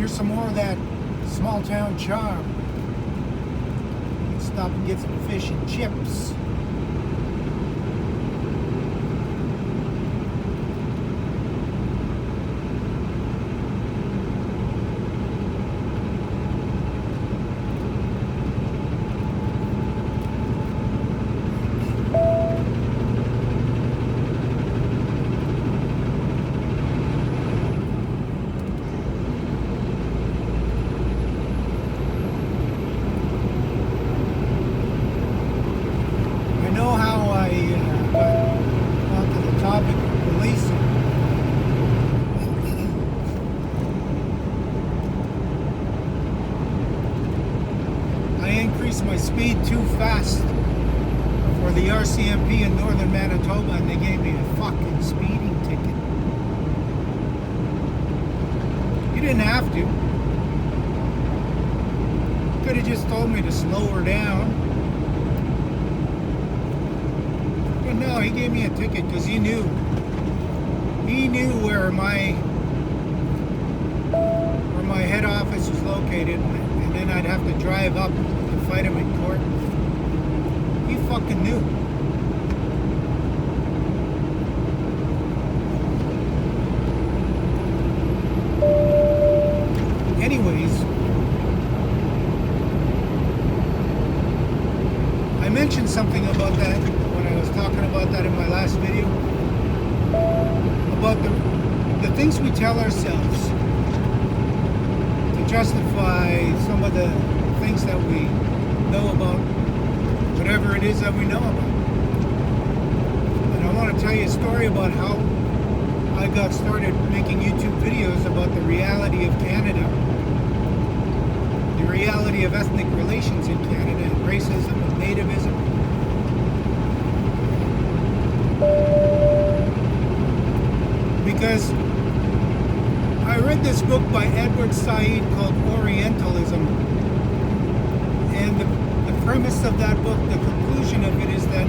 Here's some more of that small town charm. Let's stop and get some fish and chips. My speed too fast for the RCMP in northern Manitoba, and they gave me a fucking speeding ticket. You didn't have to. Could have just told me to slow her down. But no, he gave me a ticket because he knew where my head office was located, and then I'd have to drive up fight him in court. He fucking knew. Anyways, I mentioned something about that when I was talking about that in my last video. About the things we tell ourselves to justify some of the things that we know about whatever it is that we know about. And I want to tell you a story about how I got started making YouTube videos about the reality of Canada, the reality of ethnic relations in Canada, and racism and nativism. Because I read this book by Edward Said called Orientalism. And the premise of that book, the conclusion of it, is that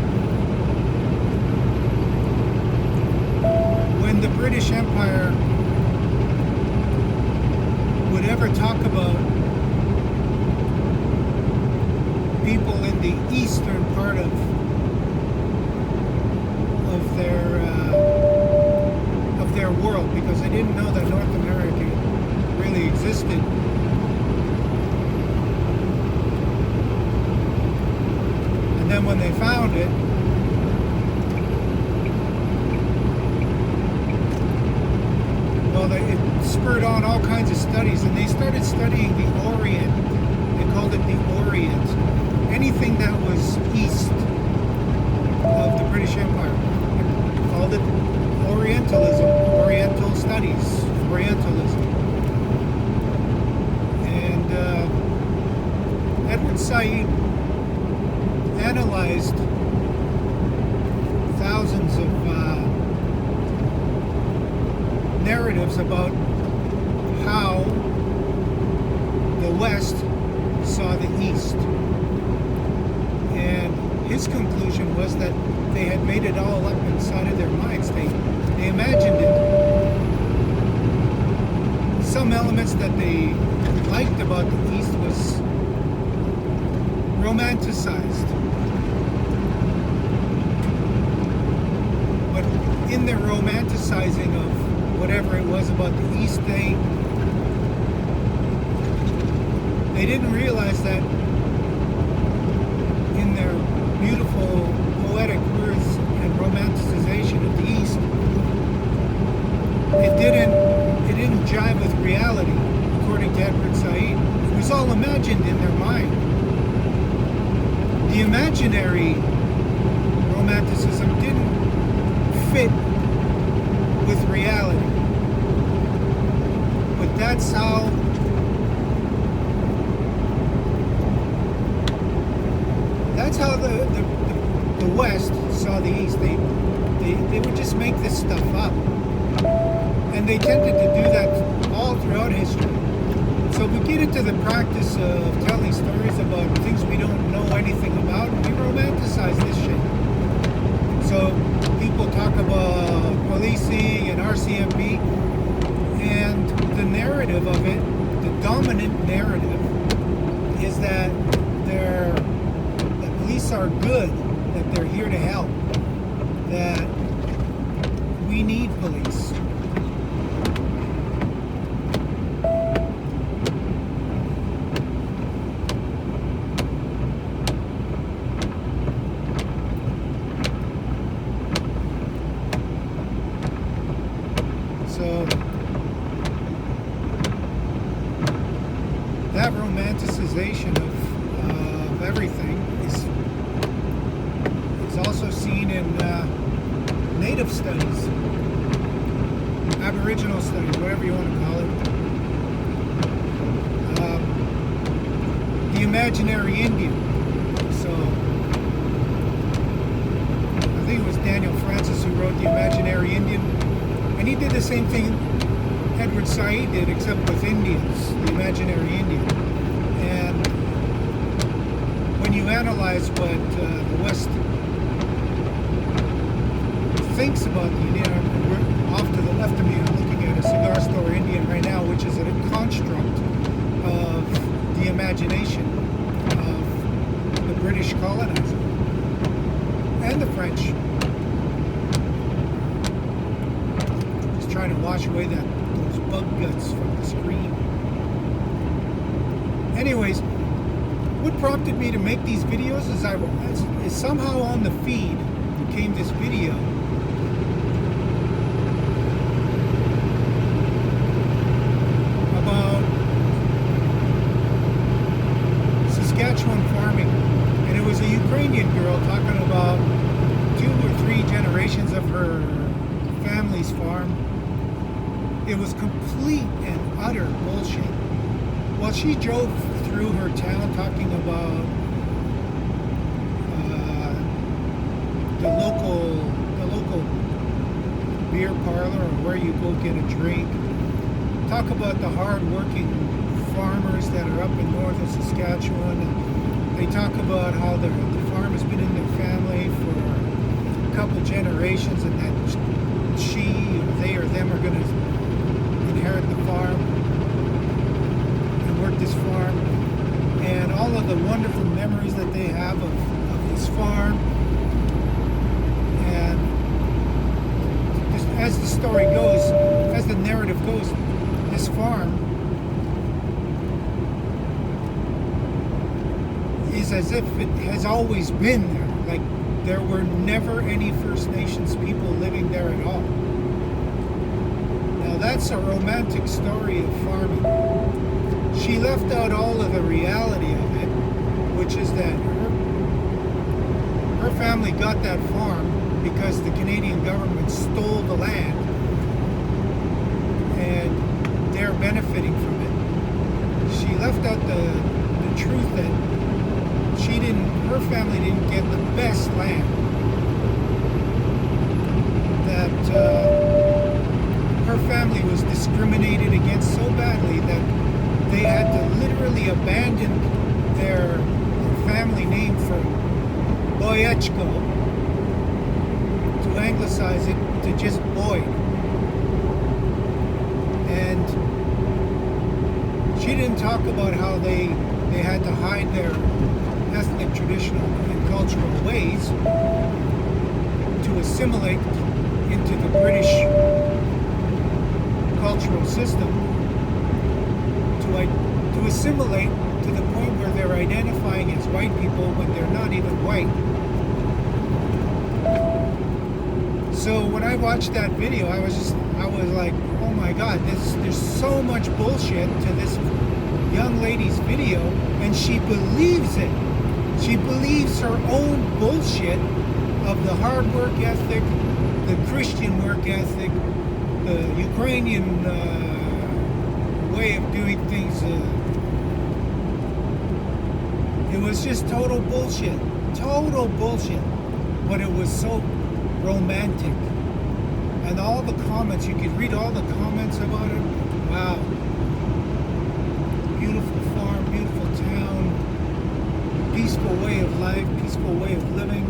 when the British Empire would ever talk about people in the eastern part of their world, because they didn't know that North America really existed. And then when they found it, well, it spurred on all kinds of studies, and they started studying the Orient. They called it the Orient. Anything that was east of the British Empire. They called it Orientalism, Oriental Studies, Orientalism. And Edward Said analyzed thousands of narratives about how the West saw the East. And his conclusion was that they had made it all up inside of their minds. They imagined it. Some elements that they liked about the East was romanticized. But in their romanticizing of whatever it was about the East, they didn't realize that in their beautiful poetic words and romanticization of the East, it didn't jive with reality, according to Edward Said. It was all imagined in their mind. The imaginary romanticism didn't fit with reality. But that's how the West saw the East. They would just make this stuff up. And they tended to do that all throughout history. So we get into the practice of telling stories about things we don't know anything about, and we romanticize this shit. So people talk about policing and RCMP, and the narrative of it, the dominant narrative is that the police are good, that they're here to help, that we need police. So that romanticization of everything is also seen in Native studies, Aboriginal studies, whatever you want to call it. The imaginary Indian. So I think it was Daniel Francis who wrote The Imaginary Indian. And he did the same thing Edward Said did, except with Indians, the imaginary Indian. And when you analyze what the West thinks about the Indian, off to the left of me, I'm looking at a cigar store Indian right now, which is a construct of the imagination of the British colonizer and the French. Trying to wash away those bug guts from the screen. Anyways, what prompted me to make these videos is somehow on the feed came this video about Saskatchewan farming, and it was a Ukrainian girl talking about 2 or 3 generations of her family's farm. It was complete and utter bullshit. Well, she drove through her town talking about the local beer parlor or where you go get a drink. Talk about the hard-working farmers that are up in northern Saskatchewan. And they talk about how the farm has been in their family for a couple generations, and that they or them are going to inherit the farm and work this farm, and all of the wonderful memories that they have of this farm. And just as the story goes, as the narrative goes, this farm is as if it has always been there. Like there were never any First Nations people living there at all. That's a romantic story of farming. She left out all of the reality of it, which is that her family got that farm because the Canadian government stole the land and they're benefiting from it. She left out the truth that her family didn't get the best land. That her family was discriminated against so badly that they had to literally abandon their family name from Boyechko to anglicize it to just Boyd. And she didn't talk about how they had to hide their ethnic, traditional, and cultural ways to assimilate into the British cultural system, to assimilate to the point where they're identifying as white people when they're not even white. So when I watched that video, I was like, oh my God, there's so much bullshit to this young lady's video, and she believes it. She believes her own bullshit of the hard work ethic, the Christian work ethic, the Ukrainian way of doing things. It was just total bullshit. But it was so romantic. And all the comments, you could read all the comments about it. Wow. Beautiful farm, beautiful town, peaceful way of life, peaceful way of living.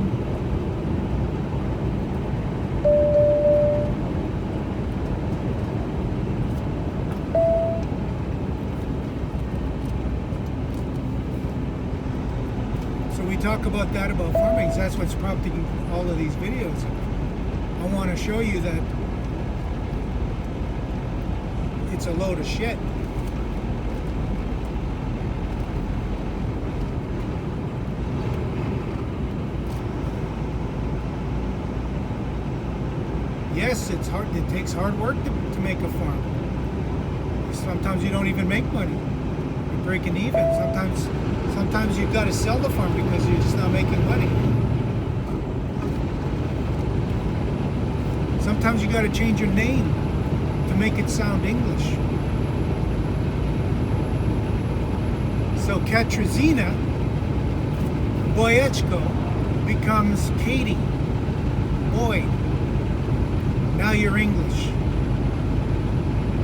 talk about that about farming. That's what's prompting all of these videos. I want to show you that it's a load of shit. Yes, it's hard. It takes hard work to make a farm. Sometimes you don't even make money. You're breaking even. Sometimes you've got to sell the farm because you're just not making money. Sometimes you got to change your name to make it sound English. So Katarzyna Boyechko becomes Katie Boyd. Now you're English.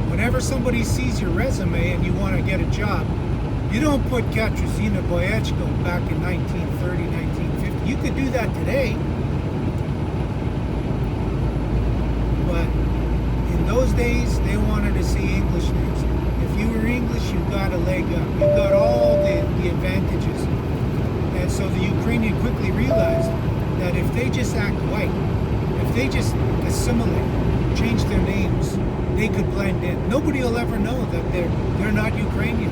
Whenever somebody sees your resume and you want to get a job, you don't put Katarzyna Boyechko back in 1930, 1950. You could do that today. But in those days, they wanted to see English names. If you were English, you got a leg up. You got all the advantages. And so the Ukrainian quickly realized that if they just act white, if they just assimilate, change their names, they could blend in. Nobody will ever know that they're not Ukrainian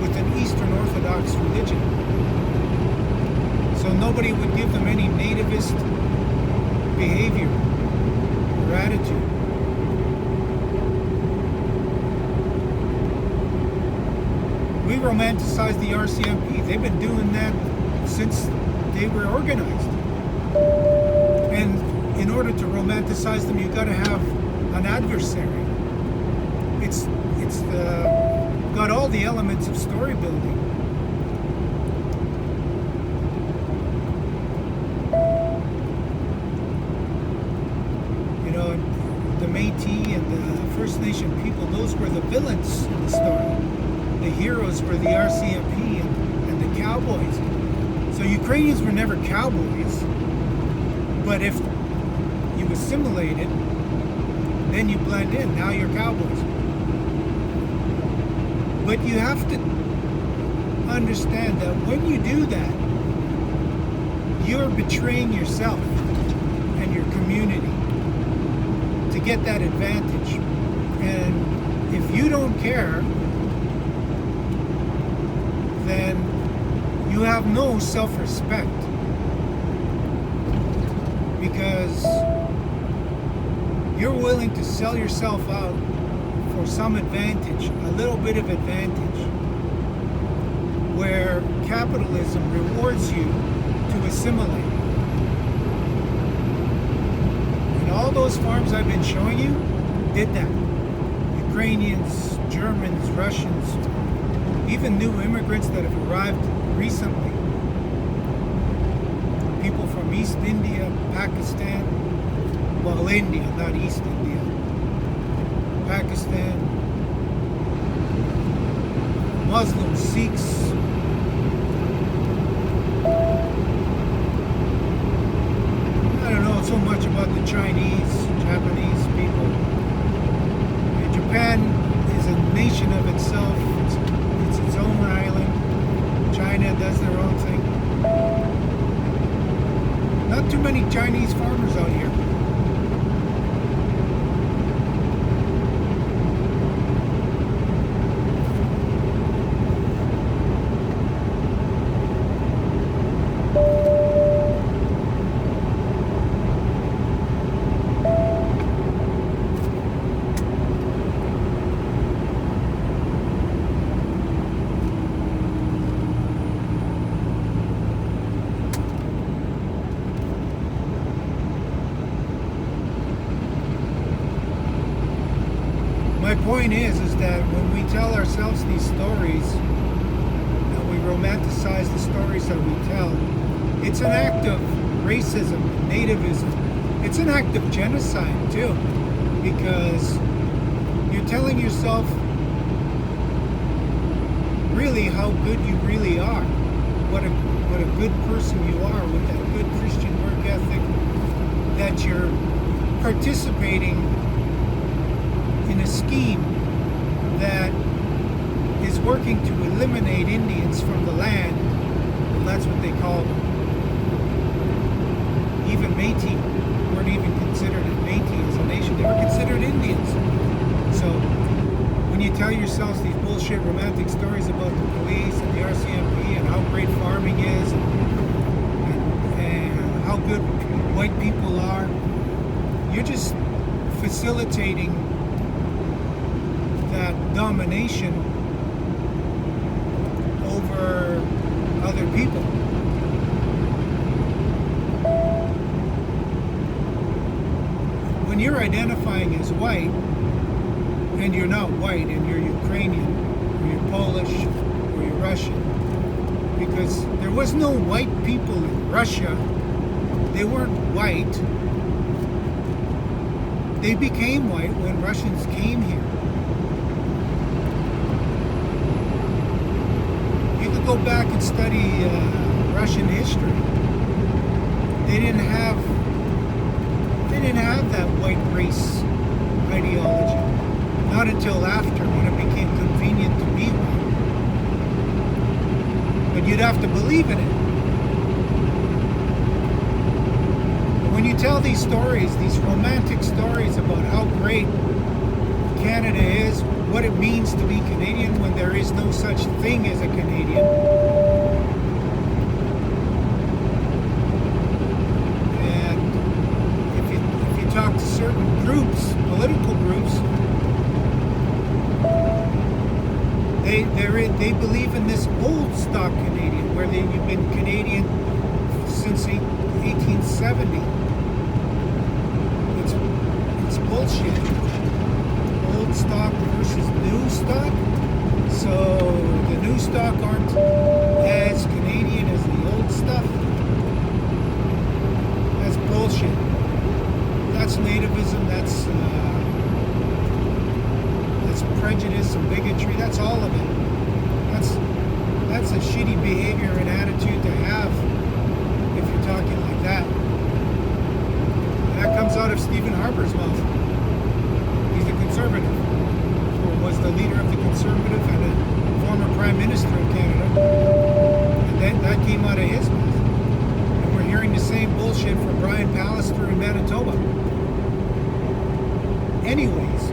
with an Eastern Orthodox religion. So nobody would give them any nativist behavior or attitude. We romanticize the RCMP. They've been doing that since they were organized. And in order to romanticize them, you've got to have an adversary. It's got all the elements of story building. You know, the Métis and the First Nation people, those were the villains in the story. The heroes were the RCMP and the cowboys. So Ukrainians were never cowboys, but if you assimilate it, then you blend in. Now you're cowboys. But you have to understand that when you do that, you're betraying yourself and your community to get that advantage. And if you don't care, then you have no self-respect. Because you're willing to sell yourself out for some advantage, a little bit of advantage, where capitalism rewards you to assimilate. And all those farms I've been showing you did that. Ukrainians, Germans, Russians, even new immigrants that have arrived recently. People from East India, Pakistan, well, India, not East India, Pakistan, Muslims, Sikhs, I don't know so much about the Chinese, Japanese people. Japan is a nation of itself. It's its own island. China does their own thing. Not too many Chinese farmers out here. My point is that when we tell ourselves these stories, and we romanticize the stories that we tell, it's an act of racism, nativism. It's an act of genocide too, because you're telling yourself really how good you really are, what a good person you are with that good Christian work ethic, that you're participating in a scheme that is working to eliminate Indians from the land that's what they called them. Even Métis weren't even considered Métis as a nation. They were considered Indians. So when you tell yourselves these bullshit romantic stories about the police and the RCMP and how great farming is and how good white people are, you're just facilitating that domination over other people. When you're identifying as white, and you're not white, and you're Ukrainian, or you're Polish, or you're Russian, because there was no white people in Russia. They weren't white. They became white when Russians came here. You could go back and study Russian history. They didn't have that white race ideology. Not until after, when it became convenient to be white. But you'd have to believe in it. When you tell these stories, these romantic stories about how great Canada is, what it means to be Canadian when there is no such thing as a Canadian, and if you talk to certain groups, political groups, they believe in this old stock Canadian, where you've been Canadian since 1870. It's bullshit. Old stock versus new stock. So the new stock aren't as Canadian as the old stuff. That's bullshit. That's nativism. That's prejudice and bigotry. That's all of it. That's a shitty behavior and attitude to have if you're talking like that. And that comes out of Stephen Harper's mouth. He's a conservative, or was the leader of the Conservative and a former Prime Minister of Canada. And that came out of his mouth. And we're hearing the same bullshit from Brian Pallister in Manitoba. Anyways,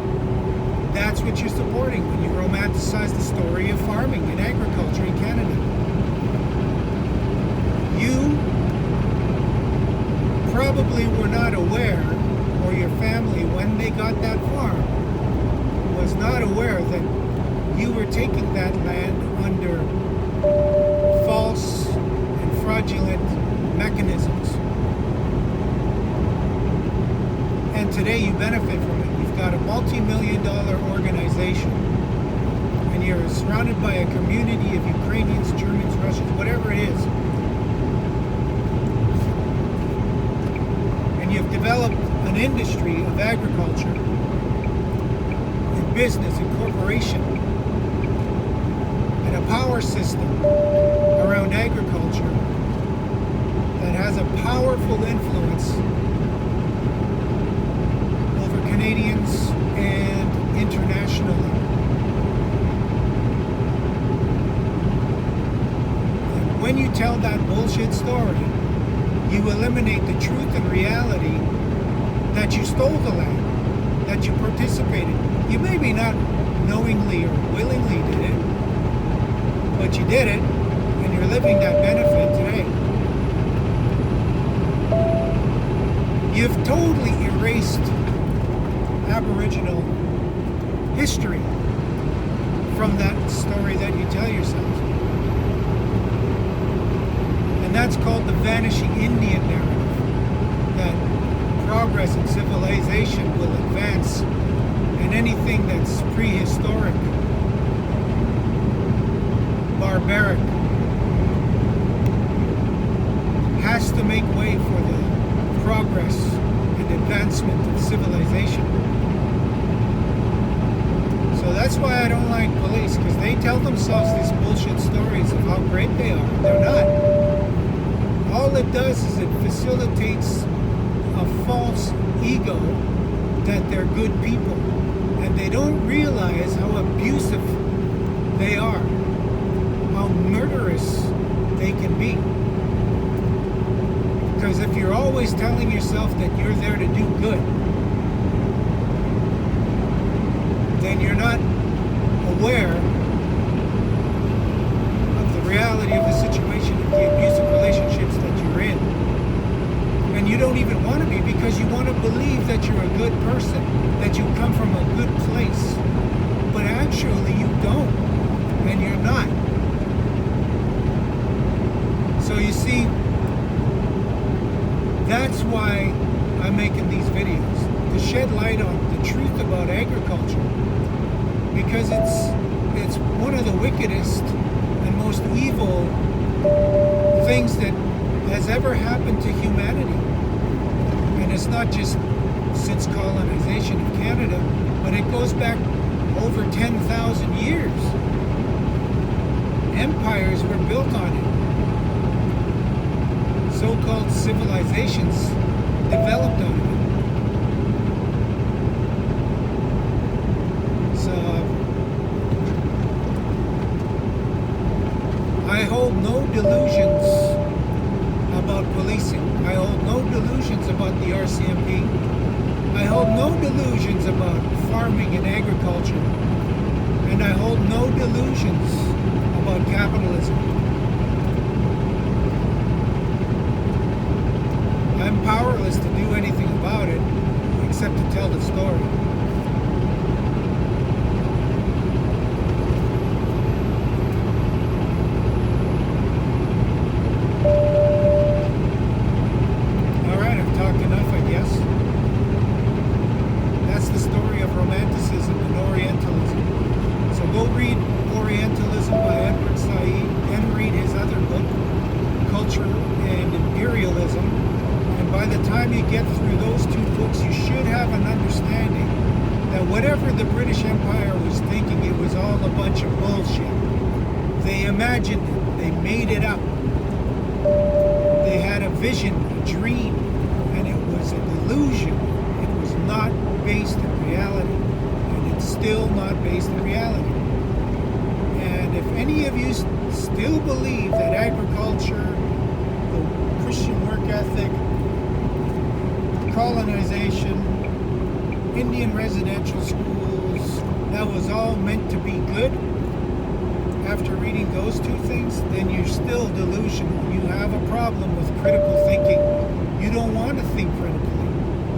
that's what you're supporting when you romanticize the story of farming and agriculture in Canada. You probably were not aware, or your family, when they got that farm, was not aware that you were taking that land under false and fraudulent mechanisms. And today you benefit from it. You've got a multi-million-dollar organization, and you're surrounded by a community of Ukrainians, Germans, Russians, whatever it is. And you've developed an industry of agriculture, and business, and corporation, and a power system around agriculture that has a powerful influence Canadians and internationally. And when you tell that bullshit story, you eliminate the truth and reality that you stole the land, that you participated. You maybe not knowingly or willingly did it, but you did it, and you're living that benefit today. You've totally erased Aboriginal history from that story that you tell yourselves. And that's called the vanishing Indian narrative, that progress and civilization will advance, and anything that's prehistoric, barbaric, has to make way for the progress and advancement of civilization. So that's why I don't like police, because they tell themselves these bullshit stories of how great they are. They're not. All it does is it facilitates a false ego that they're good people. And they don't realize how abusive they are, how murderous they can be. Because if you're always telling yourself that you're there to do good, then you're not aware of the reality of the situation, of the abusive relationships that you're in. And you don't even want to be, because you want to believe that you're a good person, that you come from a good place. But actually you don't, and you're not. So you see, that's why I'm making these videos, to shed light on the truth about agriculture, because it's one of the wickedest and most evil things that has ever happened to humanity. And it's not just since colonization of Canada, but it goes back over 10,000 years. Empires were built on it. So-called civilizations developed on it. So I hold no delusions about policing. I hold no delusions about the RCMP. I hold no delusions about farming and agriculture. And I hold no delusions about capitalism. I'm powerless to do anything about it except to tell the story. Alright, I've talked enough, I guess. That's the story of Romanticism and Orientalism. So go read Orientalism by Edward Said, then read his other book, Culture and Imperialism. And by the time you get through those two books, you should have an understanding that whatever the British Empire was thinking, it was all a bunch of bullshit. They imagined it. They made it up. They had a vision, a dream, and it was a delusion. It was not based in reality, and it's still not based in reality. And if any of you still believe that agriculture, the Christian work ethic, colonization, Indian residential schools, that was all meant to be good, after reading those two things, then you're still delusional. You have a problem with critical thinking. You don't want to think critically.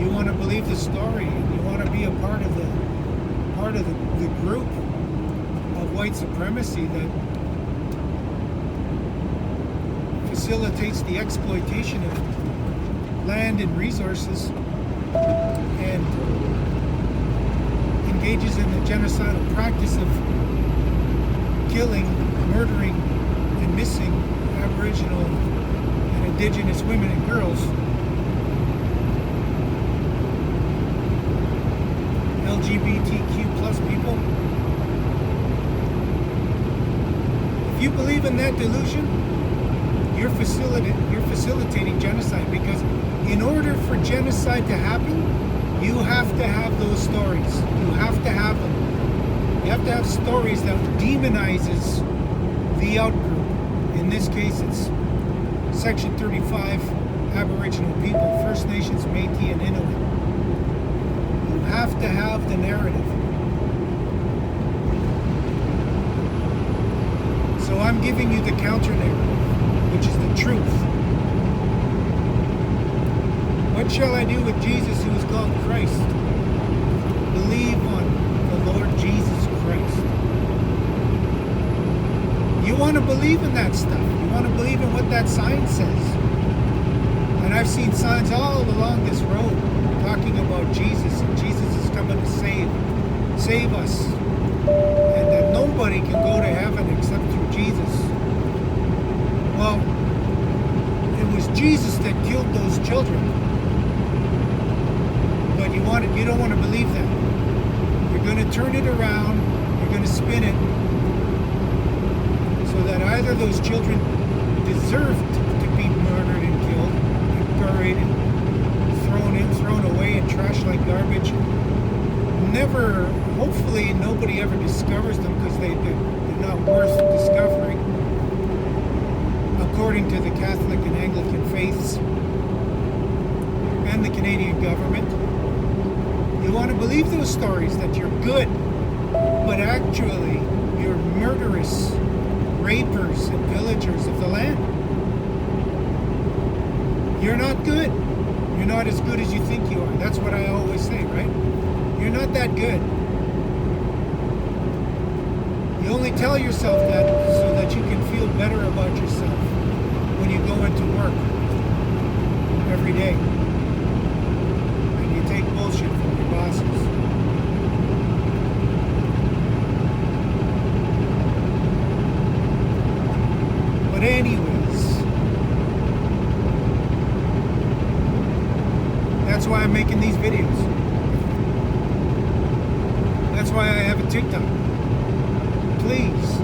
You want to believe the story, and you want to be a part of the group of white supremacy that facilitates the exploitation of land and resources and engages in the genocidal practice of killing, murdering, and missing Aboriginal and Indigenous women and girls, LGBTQ plus people. If you believe in that delusion, you're facilitating genocide, because in order for genocide to happen, you have to have those stories. You have to have them. You have to have stories that demonizes the outgroup. In this case, it's Section 35 Aboriginal people, First Nations, Métis, and Inuit. You have to have the narrative. So I'm giving you the counter narrative, which is the truth. What shall I do with Jesus, who is called Christ? Believe on the Lord Jesus Christ. You want to believe in that stuff. You want to believe in what that sign says. And I've seen signs all along this road talking about Jesus, and Jesus is coming to save us. And that nobody can go to heaven except through Jesus. Well, it was Jesus that killed those children. But you don't want to believe that. You're going to turn it around, you're going to spin it, so that either those children deserved to be murdered and killed, and buried, and thrown away in trash like garbage. Hopefully nobody ever discovers them, because they're not worth discovering. according to the Catholic and Anglican faiths and the Canadian government. You want to believe those stories that you're good, but actually you're murderous rapers and pillagers of the land. You're not good. You're not as good as you think you are. That's what I always say, right? You're not that good. You only tell yourself that so that you can feel better about yourself when you go into work every day and you take bullshit from your bosses. But anyways, that's why I'm making these videos. That's why I have a TikTok. Please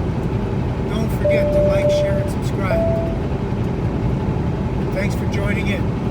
don't forget to like, share, and subscribe. Thanks for joining in.